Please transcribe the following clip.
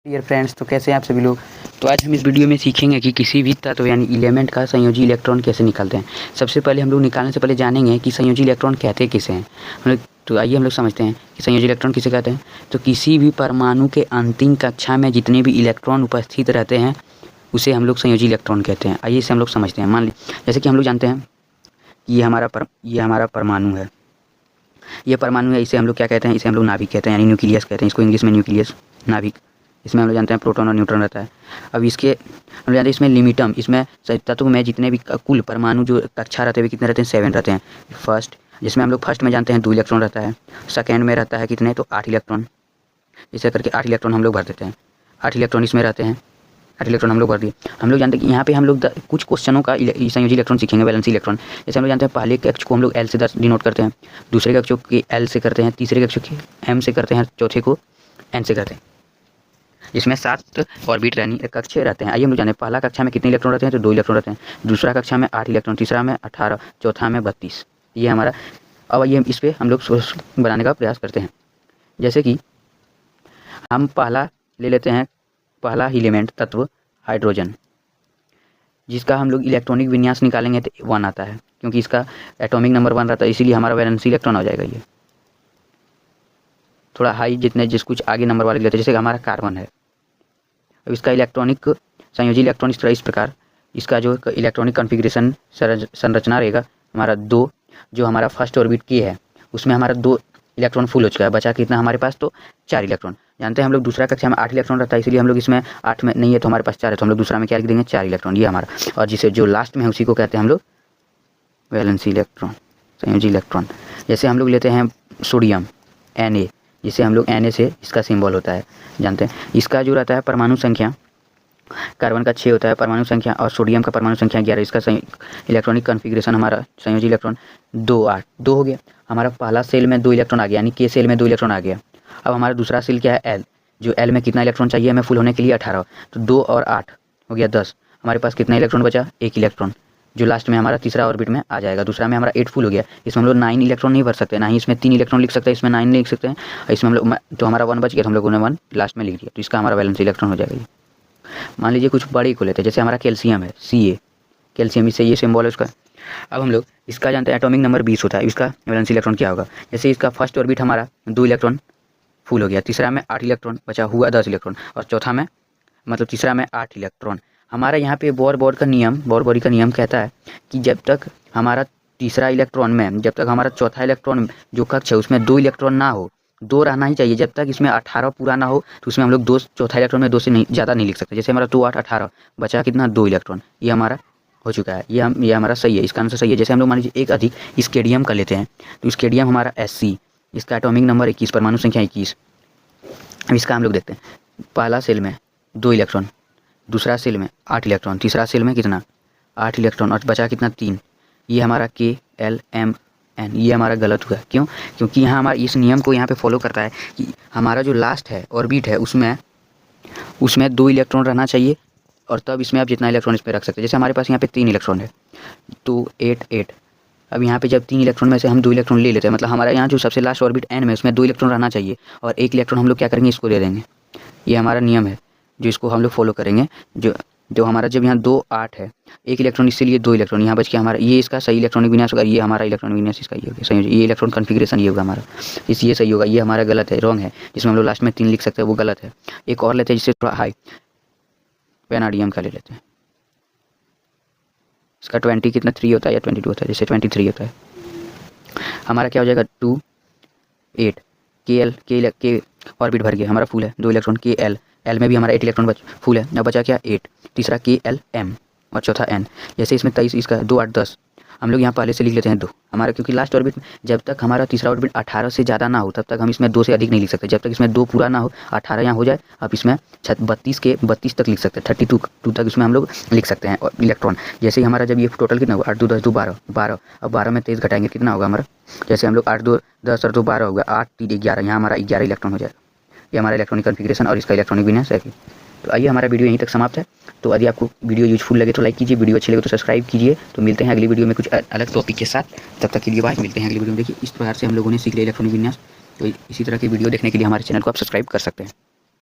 Dear friends, तो कैसे हैं आप सभी लोग। तो आज हम इस वीडियो में सीखेंगे कि किसी भी तत्व यानी एलिमेंट का संयोजी इलेक्ट्रॉन कैसे निकालते हैं। सबसे पहले हम लोग निकालने से पहले जानेंगे कि संयोजी इलेक्ट्रॉन कहते किसे हैं। आइए हम लोग समझते हैं कि संयोजी इलेक्ट्रॉन किसे कहते हैं। तो किसी भी परमाणु के अंतिम कक्षा में जितने भी इलेक्ट्रॉन उपस्थित रहते हैं उसे हम लोग संयोजी इलेक्ट्रॉन कहते हैं। आइए इसे हम लोग समझते हैं। मान लीजिए जैसे कि हम लोग जानते हैं कि ये हमारा परमाणु है। ये परमाणु है, इसे हम लोग क्या कहते हैं, इसे हम लोग नाभिक कहते हैं यानी न्यूक्लियस कहते हैं। इसको इंग्लिश में न्यूक्लियस, नाभिक। इसमें हम लोग जानते हैं प्रोटॉन और न्यूट्रॉन रहता है। अब इसके हम लोग जानते हैं इसमें लिमिटम, इसमें तत्व में जितने भी कुल परमाणु जो कक्षा रहते हैं कितने रहते हैं, 7 रहते हैं। फर्स्ट, जिसमें हम लोग फर्स्ट में जानते हैं 2 इलेक्ट्रॉन रहता है। सेकेंड में रहता है कितने, तो 8 इलेक्ट्रॉन। इसे करके 8 इलेक्ट्रॉन हम लोग भर देते हैं। 8 इलेक्ट्रॉन इसमें रहते हैं, 8 इलेक्ट्रॉन हम लोग भर दिए। हम लोग जानते हैं कि यहाँ पे हम लोग कुछ क्वेश्चनों का संयोजी इलेक्ट्रॉन सीखेंगे, वैलेंसी इलेक्ट्रॉन। जैसे हम लोग जानते हैं पहले के अक्ष को हम लोग एल से डिनोट करते हैं, दूसरे के अक्ष को एल से करते हैं, तीसरे के अक्ष को एम से करते हैं, चौथे को एन से करते हैं। इसमें 7 ऑर्बिट यानी कक्षे रहते हैं। आइए हम लोग जानते हैं पहला कक्षा में कितने इलेक्ट्रॉन रहते हैं, तो 2 इलेक्ट्रॉन रहते हैं। दूसरा कक्षा में 8 इलेक्ट्रॉन, तीसरा में 18, चौथा में 32। ये हमारा। अब आइए इस पर हम लोग बनाने का प्रयास करते हैं। जैसे कि हम पहला ले लेते हैं, पहला एलिमेंट तत्व हाइड्रोजन, जिसका हम लोग इलेक्ट्रॉनिक विन्यास निकालेंगे तो 1 आता है, क्योंकि इसका एटॉमिक नंबर 1 रहता है, इसीलिए हमारा वैलेंसी इलेक्ट्रॉन हो जाएगा। ये थोड़ा हाई जितने जिस कुछ आगे नंबर वाले लेते हैं, जैसे हमारा कार्बन है। अब इसका इलेक्ट्रॉनिक संयोजी इलेक्ट्रॉन इस प्रकार, इसका जो इलेक्ट्रॉनिक कॉन्फ़िगरेशन संरचना रहेगा हमारा 2, जो हमारा फर्स्ट ऑर्बिट की है उसमें हमारा 2 इलेक्ट्रॉन फुल हो चुका है, बचा कितना हमारे पास, तो 4 इलेक्ट्रॉन। जानते हैं हम लोग दूसरा कक्षा में 8 इलेक्ट्रॉन रहता है, इसलिए हम लोग इसमें 8 में नहीं है तो हमारे पास 4 है, तो हम लोग दूसरा में क्या लिख देंगे, 4 इलेक्ट्रॉन। ये हमारा, और जिसे जो लास्ट में है उसी को कहते हैं हम लोग वैलेंसी इलेक्ट्रॉन, संयोजी इलेक्ट्रॉन। जैसे हम लोग लेते हैं सोडियम Na, जिसे हम लोग Na से इसका सिंबल होता है, जानते हैं। इसका जो रहता है परमाणु संख्या, कार्बन का 6 होता है परमाणु संख्या, और सोडियम का परमाणु संख्या 11। इसका इलेक्ट्रॉनिक कॉन्फ़िगरेशन हमारा संयोजी इलेक्ट्रॉन 2, 8, 2 हो गया। हमारा पहला सेल में 2 इलेक्ट्रॉन आ गया, यानी के सेल में 2 इलेक्ट्रॉन आ गया। अब हमारा दूसरा सेल क्या है, एल, जो एल में कितना इलेक्ट्रॉन चाहिए हमें फुल होने के लिए, 18। तो 2 और 8 हो गया 10। हमारे पास कितना इलेक्ट्रॉन बचा, 1 इलेक्ट्रॉन, जो लास्ट में हमारा तीसरा ऑर्बिट में आ जाएगा। दूसरा में हमारा 8 फुल हो गया। इसमें हम लोग 9 इलेक्ट्रॉन नहीं भर सकते, ना ही इसमें 3 इलेक्ट्रॉन लिख सकते हैं, इसमें 9 नहीं लिख सकते हैं। इसमें हम लोग, तो हमारा 1 बच गया, तो हम लोगों ने 1 लास्ट में लिख दिया, तो इसका हमारा वैलेंसी इलेक्ट्रॉन हो जाएगा। मान लीजिए कुछ बड़े को लेते हैं, जैसे हमारा कैल्शियम है, Ca, कैल्शियम, इससे ये सिंबल है उसका। अब हम लोग इसका जानते हैं एटॉमिक नंबर 20 होता है, इसका वैलेंसी इलेक्ट्रॉन क्या होगा। जैसे इसका फर्स्ट ऑर्बिट हमारा 2 इलेक्ट्रॉन फुल हो गया, तीसरा में 8 इलेक्ट्रॉन बचा, हुआ 10 इलेक्ट्रॉन, और चौथा में मतलब तीसरा में 8 इलेक्ट्रॉन। हमारा यहाँ पे बोर बॉडी का नियम कहता है कि जब तक हमारा तीसरा इलेक्ट्रॉन में, जब तक हमारा चौथा इलेक्ट्रॉन जो कक्ष है उसमें 2 इलेक्ट्रॉन ना हो, 2 रहना ही चाहिए। जब तक इसमें 18 पूरा ना हो तो उसमें हम लोग 2, चौथा इलेक्ट्रॉन में 2 से नहीं ज़्यादा नहीं लिख सकते। जैसे हमारा 2, 8, 18 बचा कितना, 2 इलेक्ट्रॉन, ये हमारा हो चुका है। ये हमारा सही है, इसका आंसर सही है। जैसे हम लोग मान लीजिए एक अधिक स्केडियम का लेते हैं, तो स्केडियम हमारा Sc, इसका एटॉमिक नंबर 21, परमाणु संख्या 21। अब इसका हम लोग देखते हैं, पहला सेल में 2 इलेक्ट्रॉन, दूसरा सेल में 8 इलेक्ट्रॉन, तीसरा सेल में कितना, 8 इलेक्ट्रॉन, और बचा कितना, 3। ये हमारा KLMN, ये हमारा गलत हुआ। क्यों, क्योंकि यहाँ हमारा इस नियम को यहाँ पे फॉलो करता है कि हमारा जो लास्ट है ऑर्बिट है उसमें 2 इलेक्ट्रॉन रहना चाहिए, और तब इसमें आप जितना इलेक्ट्रॉन इसमें रख सकते हैं। जैसे हमारे पास यहाँ पे 3 इलेक्ट्रॉन है, तो 8, 8। अब यहाँ पे जब 3 इलेक्ट्रॉन में से हम 2 इलेक्ट्रॉन ले लेते हैं, मतलब हमारा यहाँ जो सबसे लास्ट ऑर्बिट N में उसमें 2 इलेक्ट्रॉन रहना चाहिए, और 1 इलेक्ट्रॉन हम लोग क्या करेंगे, इसको दे देंगे। ये हमारा नियम है जो इसको हम लोग फॉलो करेंगे। जो हमारा जब यहाँ 2, 8 है, 1 इलेक्ट्रॉन, इसलिए 2 इलेक्ट्रॉन यहाँ बच के हमारा, ये इसका सही इलेक्ट्रॉनिक विन्यास होगा। ये हमारा इलेक्ट्रॉनिक विन्यास इसका ये होगा संयोजी, ये इलेक्ट्रॉन कॉन्फ़िगरेशन ये होगा हमारा, ये सही होगा। ये हमारा गलत है, रॉन्ग है, जिसमें हम लोग लास्ट में 3 लिख सकते हैं, वो गलत है। एक और लेते हैं जिससे थोड़ा हाई, वेनाडियम का ले लेते हैं। इसका 20 कितना, 3 होता है या 22 होता है, जैसे 23 होता है। हमारा क्या हो जाएगा, 2, 8, के ऑर्बिट भर गया, हमारा फुल है, 2 इलेक्ट्रॉन, L में भी हमारा 8 इलेक्ट्रॉन फुल है। अब बचा क्या, 8, तीसरा KLM, और चौथा N। जैसे इसमें 23, इसका 2, 8, 10। हम लोग यहाँ पहले से लिख लेते हैं 2 हमारा, क्योंकि लास्ट ऑर्बिट में जब तक हमारा तीसरा ऑर्बिट 18 से ज़्यादा ना हो तब तक हम इसमें 2 से अधिक नहीं लिख सकते। जब तक इसमें 2 पूरा ना हो, 18 यहाँ हो जाए, आप इसमें 32 तक लिख सकते हैं, 32 तक इसमें हम लोग लिख सकते हैं इलेक्ट्रॉन। जैसे ही हमारा जब ये टोटल कितना होगा, 8, 2, 10, 2, 12। अब 12 में 23 घटाएंगे, कितना होगा हमारा, जैसे हम लोग 8, 2, 10 और 2, 12 होगा, 8, 3, 11, यहाँ हमारा 11 इलेक्ट्रॉन हो जाएगा। ये हमारा इलेक्ट्रॉनिक कॉन्फ़िगरेशन और इसका इलेक्ट्रॉनिक विन्यास है। तो आइए हमारा वीडियो यहीं तक समाप्त है। तो यदि आपको वीडियो यूजफुल लगे तो लाइक कीजिए, वीडियो अच्छी लगे तो सब्सक्राइब कीजिए। तो मिलते हैं अगली वीडियो में कुछ अलग टॉपिक के साथ, तब तक के लिए बाय। मिलते हैं अगली वीडियो में। देखिए इस प्रकार से हम लोगों ने सीख लिया इलेक्ट्रॉनिक विन्यास। तो इसी तरह की वीडियो देखने के लिए हमारे चैनल को आप सब्सक्राइब कर सकते हैं।